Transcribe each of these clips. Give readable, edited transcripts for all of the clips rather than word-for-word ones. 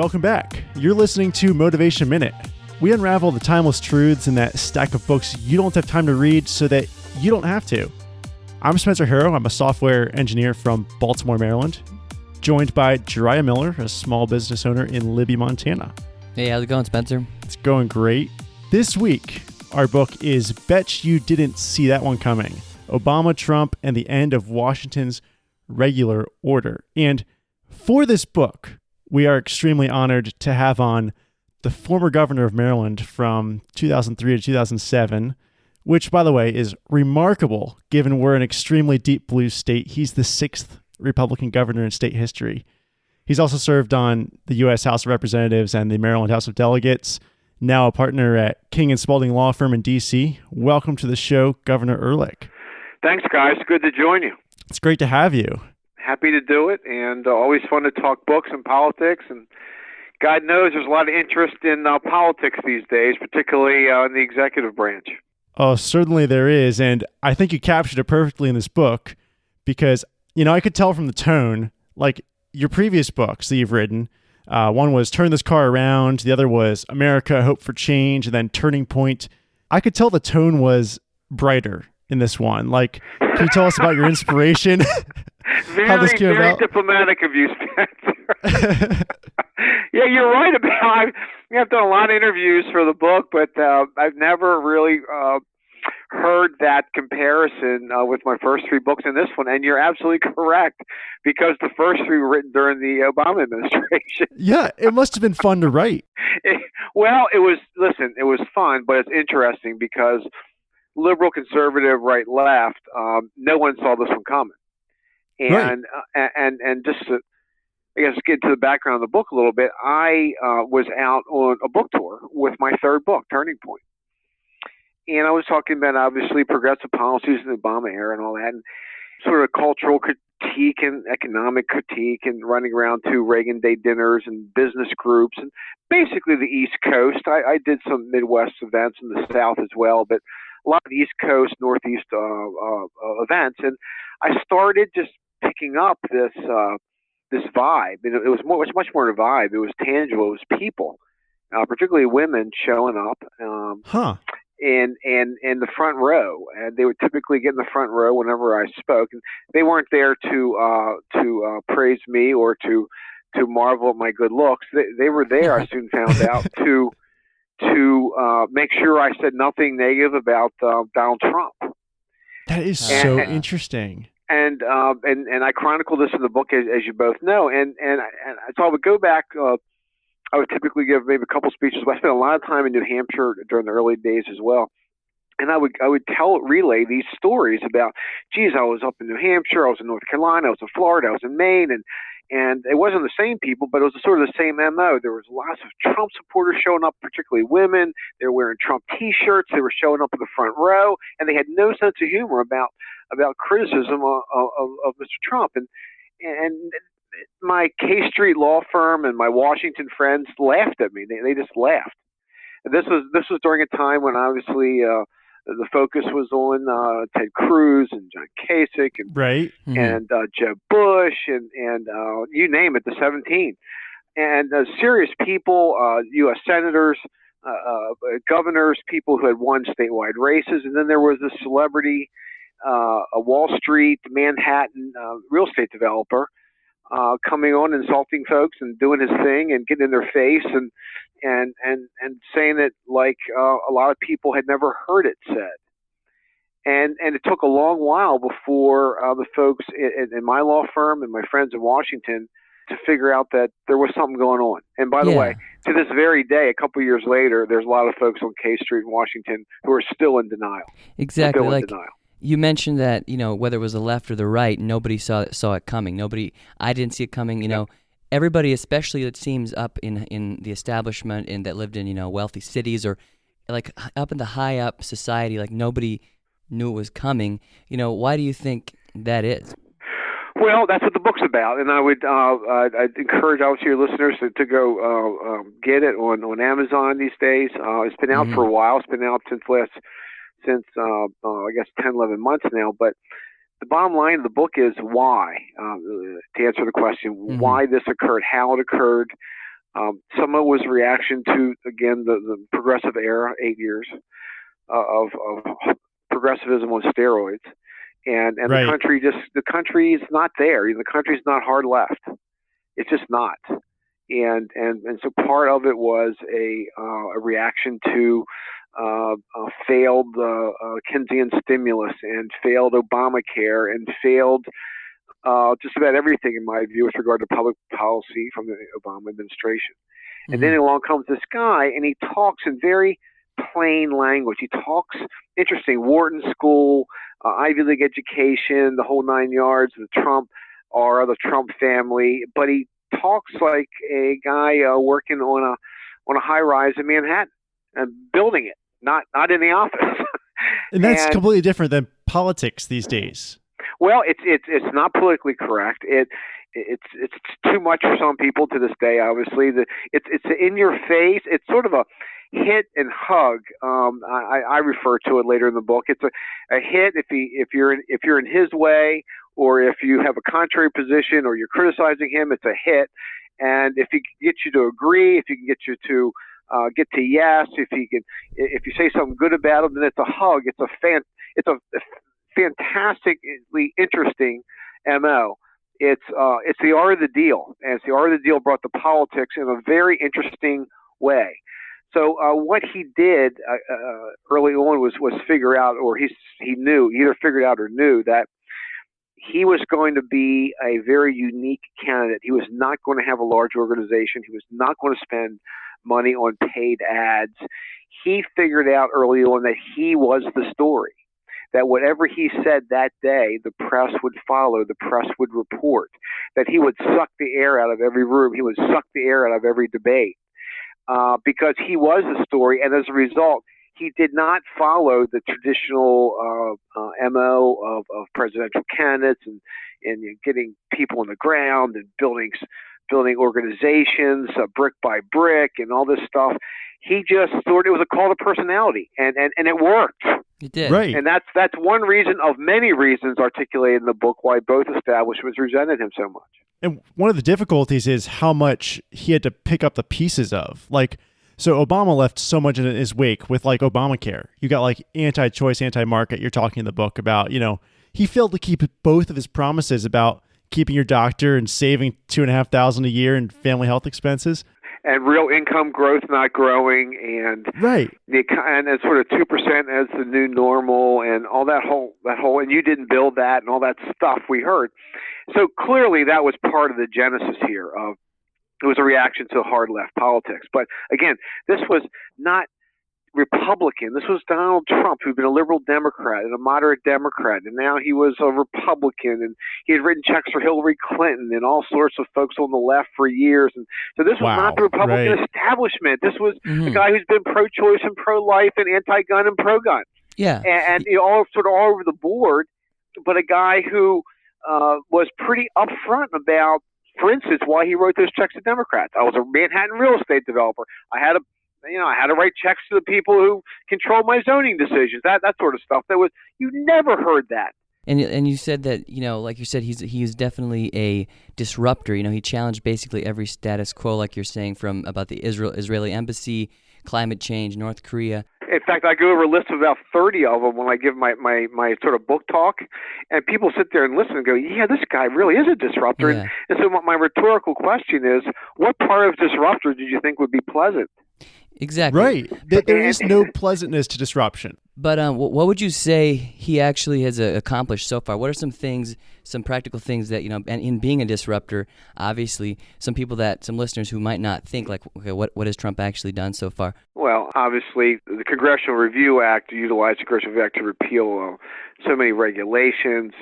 welcome back. You're listening to Motivation Minute. We unravel the timeless truths in that stack of books you don't have time to read so that you don't have to. I'm Spencer Harrow. I'm a software engineer from Baltimore, Maryland, joined by Jariah Miller, a small business owner in Libby, Montana. Hey, how's it going, Spencer? It's going great. This week, our book is Bet You Didn't See That One Coming: Obama, Trump, and the End of Washington's Regular Order. And for this book, we are extremely honored to have on the former governor of Maryland from 2003 to 2007, which, by the way, is remarkable given we're an extremely deep blue state. He's the sixth Republican governor in state history. He's also served on the U.S. House of Representatives and the Maryland House of Delegates, now a partner at King & Spalding Law Firm in D.C. Welcome to the show, Governor Ehrlich. Thanks, guys. Good to join you. It's great to have you. Happy to do it, and always fun to talk books and politics, and God knows there's a lot of interest in politics these days, particularly in the executive branch. Oh, certainly there is. And I think you captured it perfectly in this book because, I could tell from the tone, like your previous books that you've written, one was Turn This Car Around. The other was America, Hope for Change, and then Turning Point. I could tell the tone was brighter in this one. Like, can you tell us about your inspiration? How this came very about? Diplomatic of you, Spencer. Yeah, you're right about. I've done a lot of interviews for the book, but I've never really heard that comparison with my first three books and this one. And you're absolutely correct, because the first three were written during the Obama administration. Yeah, it must have been fun to write. It was fun, but it's interesting because liberal, conservative, right, left, no one saw this one coming. And right. And just to, I guess, get to the background of the book a little bit, I was out on a book tour with my third book, Turning Point. And I was talking about, obviously, progressive policies in the Obama era and all that, and sort of cultural critique and economic critique, and running around to Reagan Day dinners and business groups, and basically the East Coast. I did some Midwest events in the South as well, but a lot of East Coast, Northeast events. And I started just picking up this vibe. And it was much more a vibe. It was tangible. It was people, particularly women, showing up in the front row. And they would typically get in the front row whenever I spoke. And they weren't there to praise me or to marvel at my good looks. They were there, I soon found out, to make sure I said nothing negative about Donald Trump. That is so interesting. And I chronicle this in the book, as you both know. And so I would go back. I would typically give maybe a couple speeches. But I spent a lot of time in New Hampshire during the early days as well. And I would relay these stories about, geez, I was up in New Hampshire, I was in North Carolina, I was in Florida, I was in Maine, and it wasn't the same people, but it was sort of the same MO. There was lots of Trump supporters showing up, particularly women. They were wearing Trump T-shirts. They were showing up in the front row, and they had no sense of humor about criticism of Mr. Trump. And my K Street law firm and my Washington friends laughed at me. They just laughed. And this was during a time when obviously the focus was on Ted Cruz and John Kasich and right. and Jeb Bush and you name it, the 17, and serious people, U.S. senators, governors, people who had won statewide races, and then there was a celebrity, a Wall Street, Manhattan real estate developer coming on, insulting folks and doing his thing and getting in their face and saying it like a lot of people had never heard it said. And it took a long while before the folks in my law firm and my friends in Washington to figure out that there was something going on. And by the way, to this very day, a couple of years later, there's a lot of folks on K Street in Washington who are still in denial. Exactly. Still like in denial. You mentioned that, whether it was the left or the right, nobody saw it coming. I didn't see it coming. Everybody, especially it seems up in the establishment and that lived in wealthy cities or like up in the high up society, like nobody knew it was coming. Why do you think that is? Well, that's what the book's about, and I would I'd encourage obviously your listeners to go get it on Amazon these days. It's been out for a while. It's been out since I guess 10, 11 months now. But the bottom line of the book is why. To answer the question, why this occurred, how it occurred, Some of it was a reaction to, again, the progressive era, 8 years of progressivism on steroids, and Right. the country is not there. The country's not hard left. It's just not. And so part of it was a reaction to failed Keynesian stimulus and failed Obamacare and failed just about everything, in my view, with regard to public policy from the Obama administration. And then along comes this guy, and he talks in very plain language. He talks interesting, Wharton School, Ivy League education, the whole 9 yards, the Trump family. But he talks like a guy working on a high rise in Manhattan and building it, not in the office. And that's completely different than politics these days. Well, it's not politically correct. It's too much for some people to this day. Obviously, it's in your face. It's sort of a hit and hug. I refer to it later in the book. It's a hit if you're in his way, or if you have a contrary position, or you're criticizing him. It's a hit, and if he can get you to agree, if he can get you to get to yes, if you say something good about him, then it's a hug. It's a fantastically interesting MO. It's the art of the deal, and it's the art of the deal brought to politics in a very interesting way. So what he did early on was figure out, or he knew, either figured out or knew, that he was going to be a very unique candidate. He was not going to have a large organization. He was not going to spend money on paid ads. He figured out early on that he was the story, that whatever he said that day, the press would follow, the press would report, that he would suck the air out of every room, he would suck the air out of every debate, because he was the story. And as a result, he did not follow the traditional MO of presidential candidates and getting people on the ground and building organizations brick by brick and all this stuff. He just thought it was a call to personality, and it worked. It did. Right. And that's one reason of many reasons articulated in the book why both establishments resented him so much. And one of the difficulties is how much he had to pick up the pieces of. Like, so Obama left so much in his wake with like Obamacare. You got like anti-choice, anti-market. You're talking in the book about, he failed to keep both of his promises about keeping your doctor and saving $2,500 a year in family health expenses. And real income growth not growing, and right, and sort of 2% as the new normal, and all that whole, and you didn't build that, and all that stuff we heard. So clearly, that was part of the genesis here. It was a reaction to hard left politics. But again, this was not Republican. This was Donald Trump, who'd been a liberal Democrat and a moderate Democrat, and now he was a Republican, and he had written checks for Hillary Clinton and all sorts of folks on the left for years. And so this was not the Republican establishment. This was the guy who's been pro-choice and pro-life and anti-gun and pro-gun. Yeah, and all over the board. But a guy who was pretty upfront about, for instance, why he wrote those checks to Democrats. I was a Manhattan real estate developer. I had to write checks to the people who control my zoning decisions, that sort of stuff. You never heard that. And you said that, like you said, he's definitely a disruptor. He challenged basically every status quo, like you're saying, from about the Israeli embassy, climate change, North Korea. In fact, I go over a list of about 30 of them when I give my sort of book talk, and people sit there and listen and go, yeah, this guy really is a disruptor. Yeah. And so my rhetorical question is, what part of disruptor did you think would be pleasant? Exactly. Right. There is no pleasantness to disruption. But what would you say he actually has accomplished so far? What are some practical things that, and in being a disruptor, obviously, some listeners who might not think like, okay, what has Trump actually done so far? Well, obviously, the Congressional Review Act utilized the Congressional Review Act to repeal so many regulations,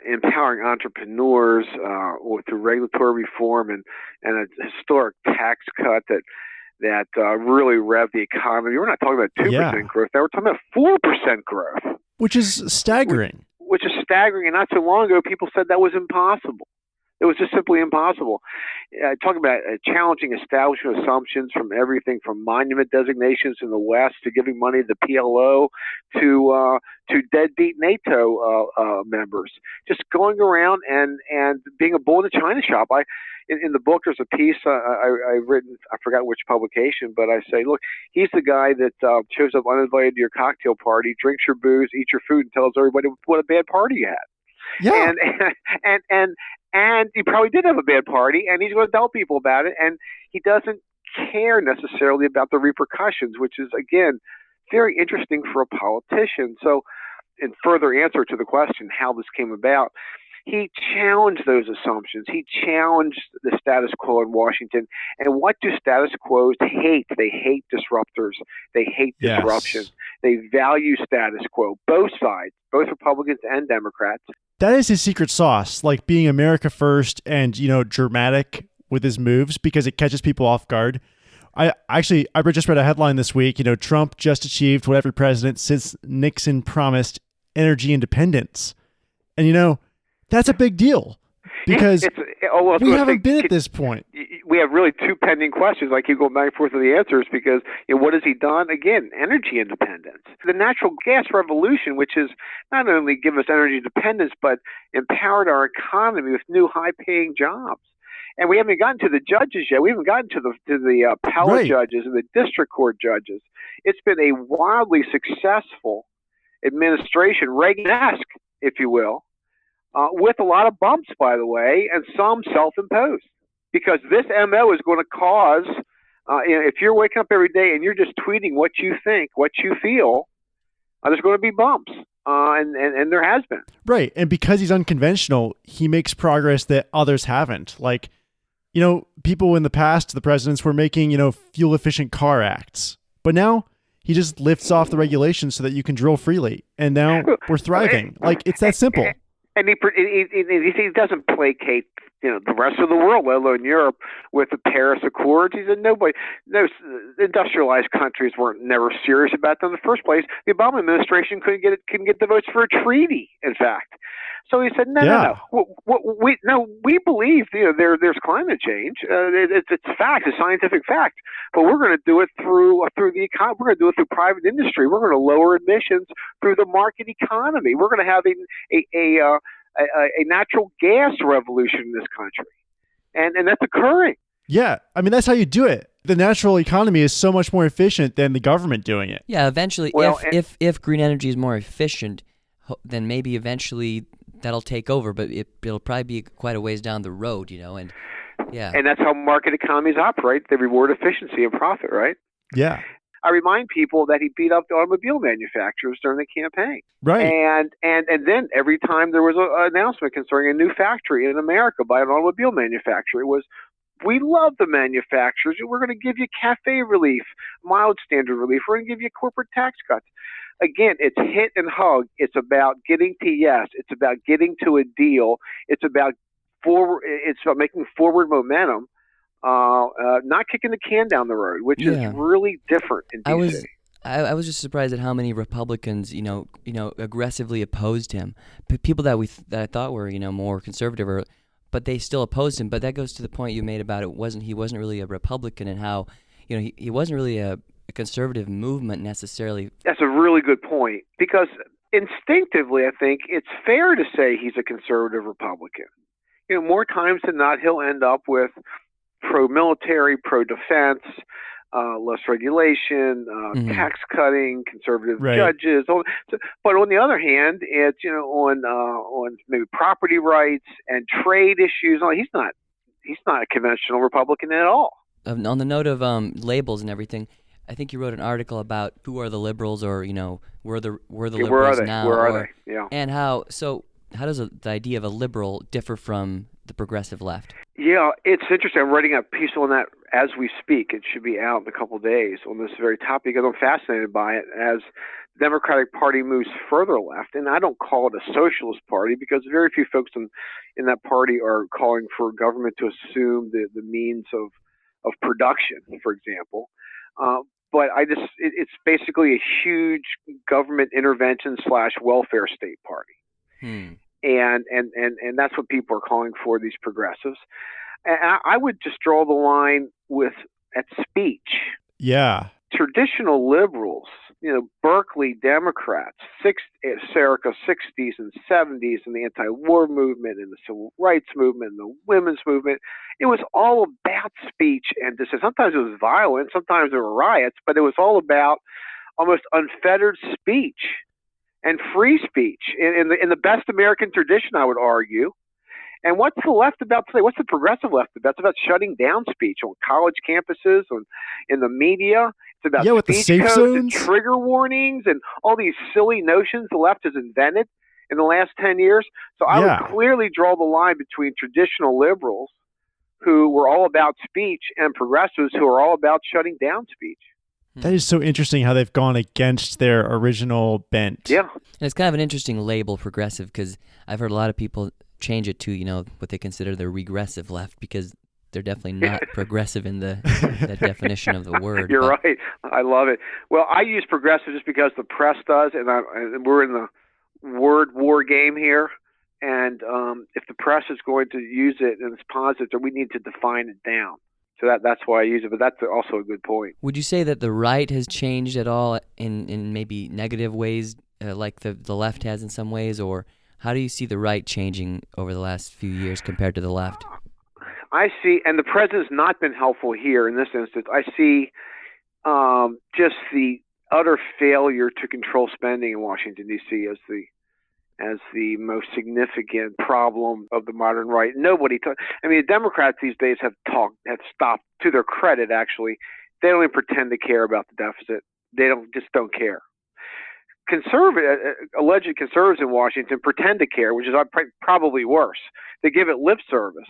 empowering entrepreneurs through regulatory reform and a historic tax cut that really revved the economy. We're not talking about 2% growth. Now we're talking about 4% growth. Which is staggering. Which is staggering. And not so long ago, people said that was impossible. It was just simply impossible. Talking about challenging establishment assumptions from everything from monument designations in the West to giving money to the PLO to deadbeat NATO members. Just going around and being a bull in the china shop. In the book, there's a piece I've written. I forgot which publication, but I say, look, he's the guy that shows up uninvited to your cocktail party, drinks your booze, eats your food, and tells everybody what a bad party you had. Yeah. And he probably did have a bad party, and he's going to tell people about it, and he doesn't care necessarily about the repercussions, which is, again, very interesting for a politician. So, in further answer to the question how this came about, he challenged those assumptions. He challenged the status quo in Washington. And what do status quos hate? They hate disruptors. They hate disruption. Yes. They value status quo, both sides, both Republicans and Democrats. That is his secret sauce, like being America first and, dramatic with his moves because it catches people off guard. I just read a headline this week, Trump just achieved what every president since Nixon promised, energy independence. And, that's a big deal because we haven't been at this point. We have really two pending questions. I keep going back and forth with the answers because what has he done? Again, energy independence. The natural gas revolution, which has not only given us energy independence, but empowered our economy with new high-paying jobs. And we haven't gotten to the judges yet. We haven't gotten to the appellate judges and the district court judges. It's been a wildly successful administration, Reagan-esque, if you will. With a lot of bumps, by the way, and some self-imposed. Because this MO is going to cause, if you're waking up every day and you're just tweeting what you think, what you feel, there's going to be bumps, and there has been. Right, and because he's unconventional, he makes progress that others haven't. Like, people in the past, the presidents were making, fuel-efficient car acts. But now he just lifts off the regulations so that you can drill freely. And now we're thriving. Like, it's that simple. And he doesn't placate, the rest of the world, let alone Europe, with the Paris Accords. He said those industrialized countries weren't never serious about them in the first place. The Obama administration couldn't get the votes for a treaty, in fact. So he said, no. We believe there's climate change. It's a fact, a scientific fact. But we're going to do it through the economy. We're going to do it through private industry. We're going to lower emissions through the market economy. We're going to have a natural gas revolution in this country, and that's occurring. Yeah, I mean that's how you do it. The natural economy is so much more efficient than the government doing it. Yeah, eventually, if green energy is more efficient, then maybe eventually that'll take over, but it'll probably be quite a ways down the road, and yeah. And that's how market economies operate. They reward efficiency and profit, right? Yeah. I remind people that he beat up the automobile manufacturers during the campaign. Right. And then every time there was an announcement concerning a new factory in America by an automobile manufacturer, it was, we love the manufacturers. We're going to give you CAFE relief, mild standard relief. We're going to give you corporate tax cuts. Again, it's hit and hug. It's about getting to yes. It's about getting to a deal. It's about making forward momentum, not kicking the can down the road, which is really different in D.C. I was just surprised at how many Republicans, aggressively opposed him. People that I thought were, more conservative, but they still opposed him. But that goes to the point you made about he wasn't really a Republican, and how, he wasn't really a conservative movement necessarily. That's a really good point, because instinctively, I think it's fair to say he's a conservative Republican. More times than not, he'll end up with pro-military, pro-defense, less regulation, tax cutting, conservative judges. But on the other hand, it's on maybe property rights and trade issues. He's not a conventional Republican at all. On the note of labels and everything, I think you wrote an article about who are the liberals, or where the liberals now, where are they? Yeah. And how does the idea of a liberal differ from the progressive left? Yeah, it's interesting. I'm writing a piece on that as we speak. It should be out in a couple of days on this very topic, because I'm fascinated by it as the Democratic Party moves further left. And I don't call it a socialist party, because very few folks in that party are calling for government to assume the means of production, for example. But it's basically a huge government intervention / welfare state party. and that's what people are calling for, these progressives. And I would just draw the line at speech. Yeah. Traditional liberals, Berkeley Democrats, Serica 60s and 70s, and the anti-war movement and the civil rights movement and the women's movement, it was all about speech and dissent. Sometimes it was violent, sometimes there were riots, but it was all about almost unfettered speech and free speech in the best American tradition, I would argue. And what's the left about today? What's the progressive left about? It's about shutting down speech on college campuses, in the media. It's about with the speech safe codes zones and trigger warnings and all these silly notions the left has invented in the last 10 years. So I would clearly draw the line between traditional liberals who were all about speech and progressives who are all about shutting down speech. That is so interesting how they've gone against their original bent. Yeah. And it's kind of an interesting label, progressive, because I've heard a lot of people change it to, what they consider the regressive left, because they're definitely not progressive in the definition of the word. You're right. I love it. Well, I use progressive just because the press does, and we're in the word war game here. And if the press is going to use it and it's positive, then we need to define it down. So that's why I use it, but that's also a good point. Would you say that the right has changed at all in maybe negative ways, like the left has in some ways, or how do you see the right changing over the last few years compared to the left? I see, and the president's not been helpful here in this instance. I see just the utter failure to control spending in Washington, D.C. as the most significant problem of the modern right. The Democrats these days have stopped, to their credit, actually. They don't even pretend to care about the deficit. They don't care. Alleged conservatives in Washington pretend to care, which is probably worse. They give it lip service.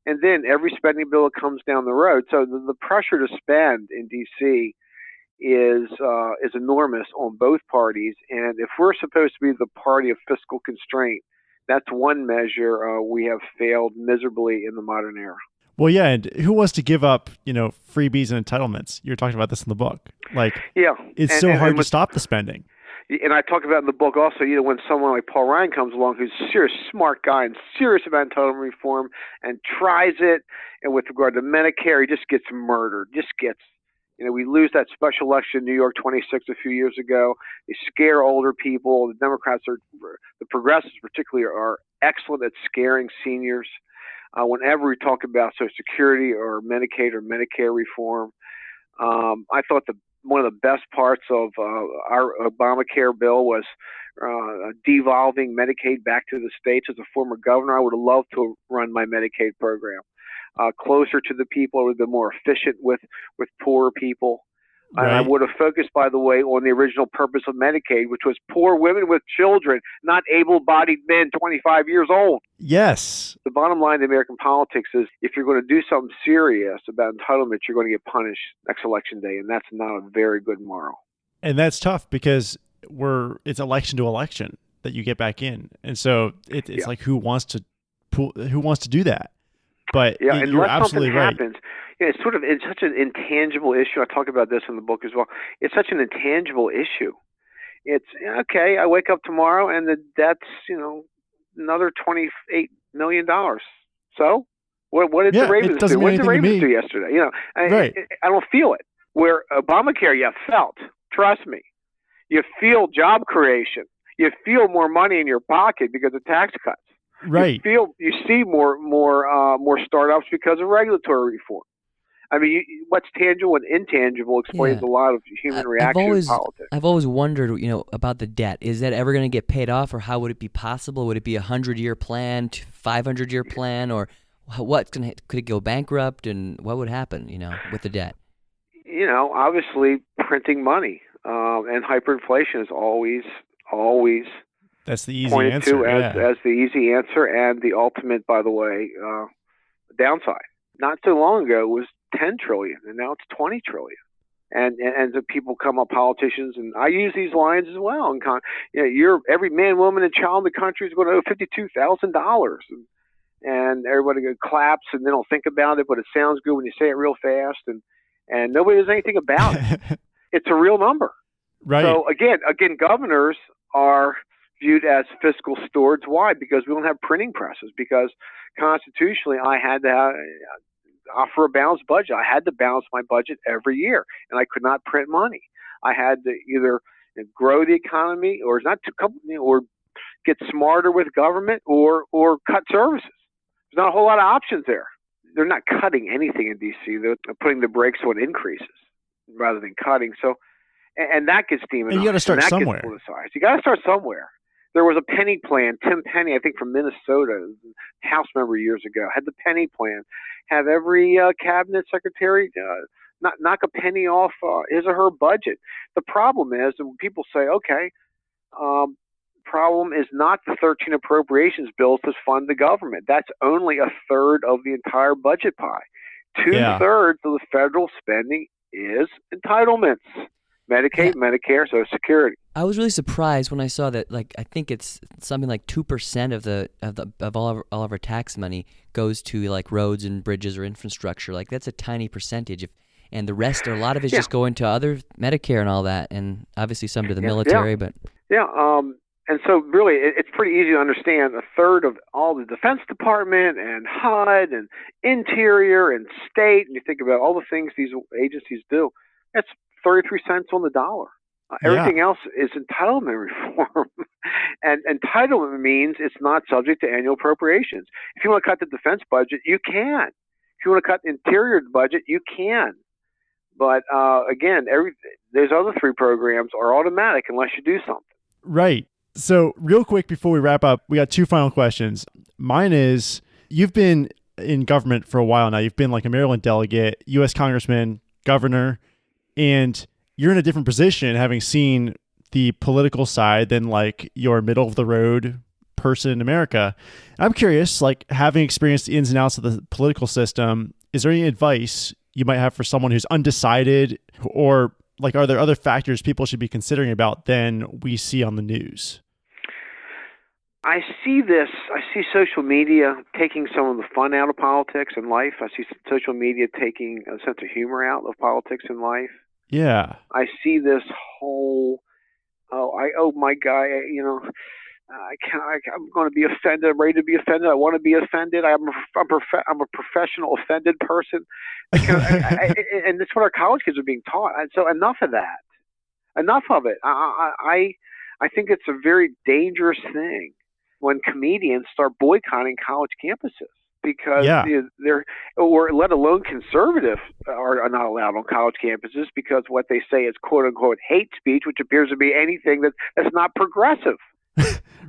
And then every spending bill comes down the road. So the pressure to spend in D.C. is enormous on both parties. And if we're supposed to be the party of fiscal constraint, that's one measure we have failed miserably in the modern era. Well, yeah, and who wants to give up, freebies and entitlements? You're talking about this in the book. It's so hard to stop the spending. And I talk about in the book also, when someone like Paul Ryan comes along, who's a serious smart guy and serious about entitlement reform and tries it, and with regard to Medicare, he just gets murdered, we lose that special election in New York 26 a few years ago. They scare older people. The Democrats the progressives particularly are excellent at scaring seniors. Whenever we talk about Social Security or Medicaid or Medicare reform, I thought one of the best parts of our ObamaCare bill was devolving Medicaid back to the states. As a former governor, I would have loved to run my Medicaid program closer to the people. It would have been more efficient with poorer people. Right. And I would have focused, by the way, on the original purpose of Medicaid, which was poor women with children, not able-bodied men 25 years old. Yes. The bottom line in American politics is if you're going to do something serious about entitlements, you're going to get punished next election day, and that's not a very good moral. And that's tough because it's election to election that you get back in. And so it's like who wants to do that? But you're absolutely right. Happens, it's such an intangible issue. I talk about this in the book as well. It's such an intangible issue. It's okay. I wake up tomorrow and the debt's another $28 million. So what did the Ravens do? What did the Ravens do yesterday? Right. I don't feel it. Where Obamacare, you felt. Trust me, you feel job creation. You feel more money in your pocket because of tax cuts. Right. You see more startups because of regulatory reform. What's tangible and intangible explains a lot of human reaction in politics. I've always wondered, about the debt. Is that ever going to get paid off, or how would it be possible? Would it be a 100-year plan, 500-year plan, or could it go bankrupt, and what would happen, with the debt? Obviously printing money and hyperinflation is always that's the easy pointed answer, to as the easy answer and the ultimate, by the way, downside. Not so long ago, it was 10 trillion, and now it's 20 trillion. And the people come up, politicians, and I use these lines as well. And every man, woman, and child in the country is going to owe $52,000, and everybody claps and they don't think about it, but it sounds good when you say it real fast, and nobody does anything about it. It's a real number. Right. So again, governors are viewed as fiscal stewards. Why? Because we don't have printing presses. Because constitutionally, I had to offer a balanced budget. I had to balance my budget every year, and I could not print money. I had to either grow the economy, or not to or get smarter with government, or cut services. There's not a whole lot of options there. They're not cutting anything in D.C. They're putting the brakes on increases rather than cutting. So, and that gets demonized. And you got to start somewhere. You got to start somewhere. There was a penny plan. Tim Penny, I think from Minnesota, House member years ago, had the penny plan. Have every cabinet secretary knock a penny off his or her budget. The problem is that when people say, okay, problem is not the 13 appropriations bills to fund the government. That's only a third of the entire budget pie. Two-thirds of the federal spending is entitlements. Medicaid, Medicare, Social Security. I was really surprised when I saw that. Like, I think it's something like 2% of all of our tax money goes to like roads and bridges or infrastructure. Like, that's a tiny percentage. And the rest, a lot of it's just going to other Medicare and all that, and obviously some to the military. But and so really, it's pretty easy to understand. A third of all the Defense Department and HUD and Interior and State, and you think about all the things these agencies do, that's 33 cents on the dollar. Everything else is entitlement reform. And entitlement means it's not subject to annual appropriations. If you want to cut the defense budget, you can. If you want to cut the Interior budget, you can. But again, those other three programs are automatic unless you do something. Right. So real quick before we wrap up, we got two final questions. Mine is, you've been in government for a while now. You've been like a Maryland delegate, U.S. congressman, governor, and you're in a different position having seen the political side than like your middle of the road person in America. I'm curious, like having experienced the ins and outs of the political system, is there any advice you might have for someone who's undecided, or like, are there other factors people should be considering about than we see on the news? I see social media taking some of the fun out of politics and life. I see social media taking a sense of humor out of politics and life. Yeah. I see this whole, my guy, I'm going to be offended. I'm ready to be offended. I want to be offended. I'm a professional offended person. And that's what our college kids are being taught. And so enough of that. Enough of it. I think it's a very dangerous thing when comedians start boycotting college campuses, because they're, or let alone conservative, are not allowed on college campuses because what they say is quote unquote hate speech, which appears to be anything that's not progressive.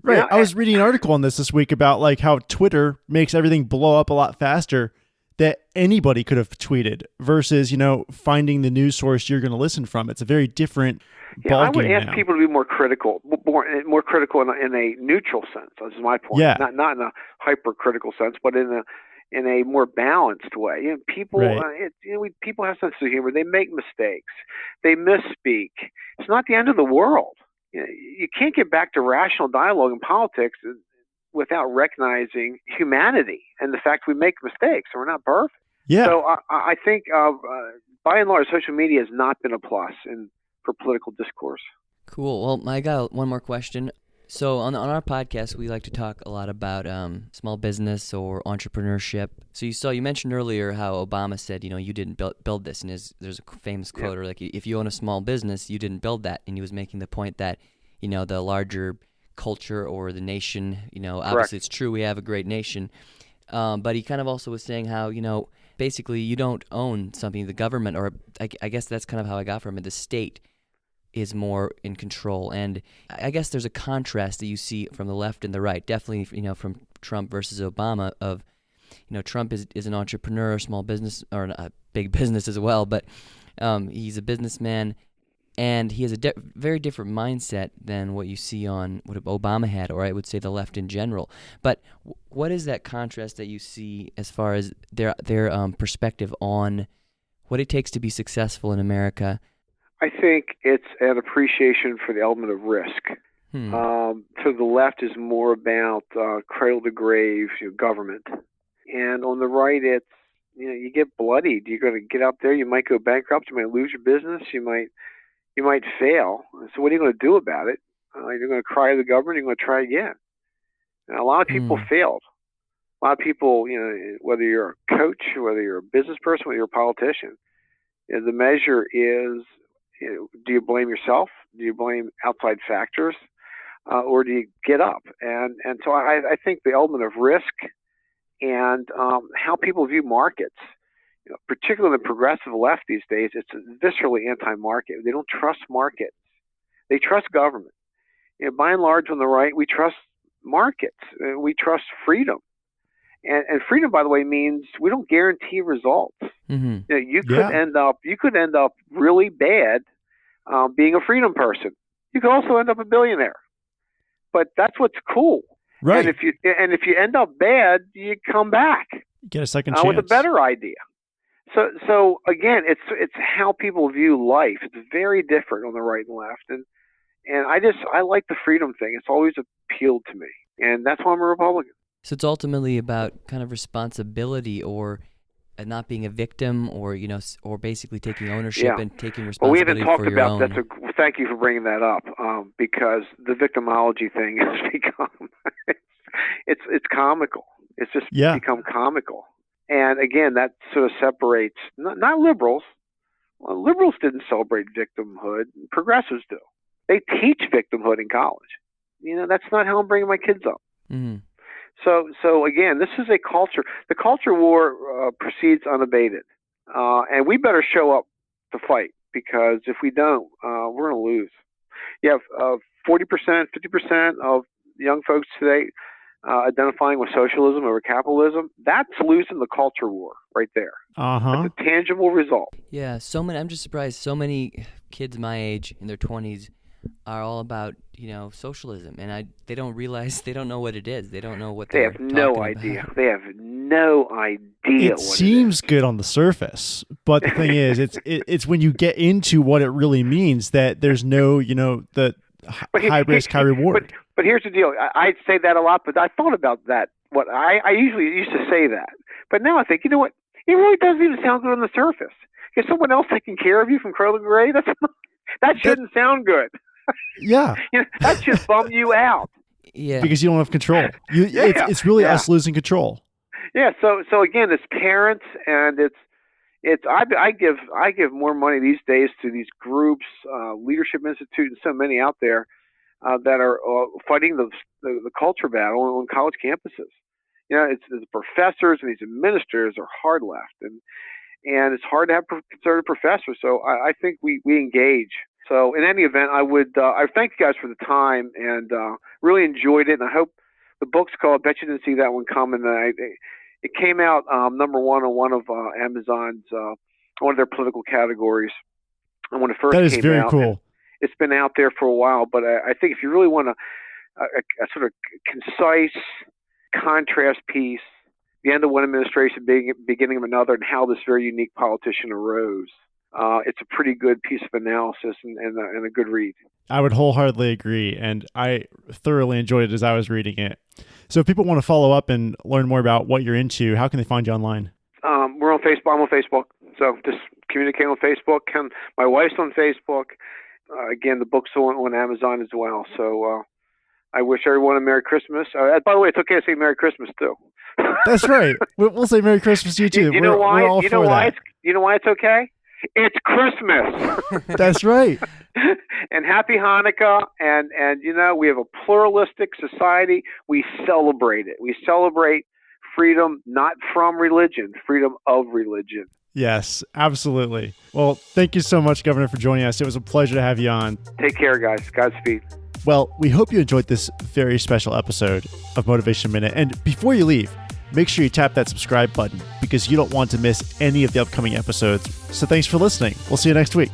Right. I was reading an article on this week about like how Twitter makes everything blow up a lot faster that anybody could have tweeted versus, finding the news source you're going to listen from. It's a very different ballgame. I would ask people to be more critical, more critical in a neutral sense. This is my point. Yeah. Not in a hypercritical sense, but in a more balanced way. People, people have sense of humor. They make mistakes. They misspeak. It's not the end of the world. You can't get back to rational dialogue in politics without recognizing humanity and the fact we make mistakes and we're not perfect. Yeah. So I think by and large, social media has not been a plus for political discourse. Cool. Well, I got one more question. So on our podcast, we like to talk a lot about small business or entrepreneurship. So you mentioned earlier how Obama said, you didn't build this, and there's a famous quote, or like, if you own a small business, you didn't build that, and he was making the point that the larger culture or the nation, obviously it's true we have a great nation, but he kind of also was saying how basically you don't own something, the government, or I guess that's kind of how I got from it, the state is more in control. And I guess there's a contrast that you see from the left and the right, definitely, from Trump versus Obama, of, Trump is an entrepreneur, small business, or a big business as well, but he's a businessman, and he has a very different mindset than what you see on what Obama had, or I would say the left in general. But what is that contrast that you see as far as their perspective on what it takes to be successful in America? I think it's an appreciation for the element of risk. So the left is more about cradle to grave government, and on the right, it's you get bloodied. You're going to get up there. You might go bankrupt. You might lose your business. You might fail. So what are you going to do about it? You're going to cry to the government. You're going to try again. And a lot of people failed. A lot of people, whether you're a coach, whether you're a business person, whether you're a politician, the measure is, do you blame yourself? Do you blame outside factors? Or do you get up? And so I think the element of risk and how people view markets, particularly the progressive left these days, it's viscerally anti-market. They don't trust markets. They trust government. By and large, on the right, we trust markets. We trust freedom. And freedom, by the way, means we don't guarantee results. Mm-hmm. You could end up really bad being a freedom person. You could also end up a billionaire. But that's what's cool. Right. And if you end up bad, you come back. Get a second chance with a better idea. So again, it's how people view life. It's very different on the right and left. And I like the freedom thing. It's always appealed to me. And that's why I'm a Republican. So it's ultimately about kind of responsibility, or not being a victim, or or basically taking ownership and taking responsibility. Well, we haven't talked for your about own. that. Thank you for bringing that up, because the victimology thing has become it's comical. It's just become comical. And again, that sort of separates not liberals. Well, liberals didn't celebrate victimhood. Progressives do. They teach victimhood in college. That's not how I'm bringing my kids up. Mm-hmm. So again, this is a culture. The culture war proceeds unabated, and we better show up to fight, because if we don't, we're going to lose. You have 40%, 50% of young folks today identifying with socialism over capitalism. That's losing the culture war right there. That's a tangible result. Yeah, I'm just surprised so many kids my age in their 20s are all about socialism, and they don't realize, they don't know what it is. They don't know what they have no idea. They have no idea. It seems good on the surface, but the thing is, it's when you get into what it really means that there's no the high risk, high reward. But here's the deal. I say that a lot, but I thought about that. What I usually used to say that, but now I think, you know what? It really doesn't even sound good on the surface. Is someone else taking care of you from cradle to grave? That shouldn't sound good. Yeah. That should bum you out. Yeah. Because you don't have control. It's really us losing control. Yeah. So again, it's parents, and I give more money these days to these groups, Leadership Institute, and so many out there that are fighting the culture battle on college campuses. It's the professors and these administrators are hard left, and it's hard to have conservative professors. So I think we engage. So in any event, I thank you guys for the time, and really enjoyed it. And I hope the book's called, I bet you didn't see that one coming. It came out number one on one of Amazon's, one of their political categories. And when it first came out. That is very cool. It's been out there for a while, but I think if you really want a sort of concise contrast piece, the end of one administration, beginning of another, and how this very unique politician arose, it's a pretty good piece of analysis and a good read. I would wholeheartedly agree, and I thoroughly enjoyed it as I was reading it. So if people want to follow up and learn more about what you're into, how can they find you online? We're on Facebook. I'm on Facebook. So just communicate on Facebook. My wife's on Facebook. Again, the book's on Amazon as well. So I wish everyone a Merry Christmas. By the way, it's okay to say Merry Christmas, too. That's right. We'll say Merry Christmas to you, too. You know why? We're all you know for why? that. You know why it's okay? It's Christmas. That's right. And happy Hanukkah. And we have a pluralistic society. We celebrate it. We celebrate freedom, not from religion, freedom of religion. Yes, absolutely. Well, thank you so much, Governor, for joining us. It was a pleasure to have you on. Take care, guys. Godspeed. Well, we hope you enjoyed this very special episode of Motivation Minute. And before you leave, make sure you tap that subscribe button, because you don't want to miss any of the upcoming episodes. So thanks for listening. We'll see you next week.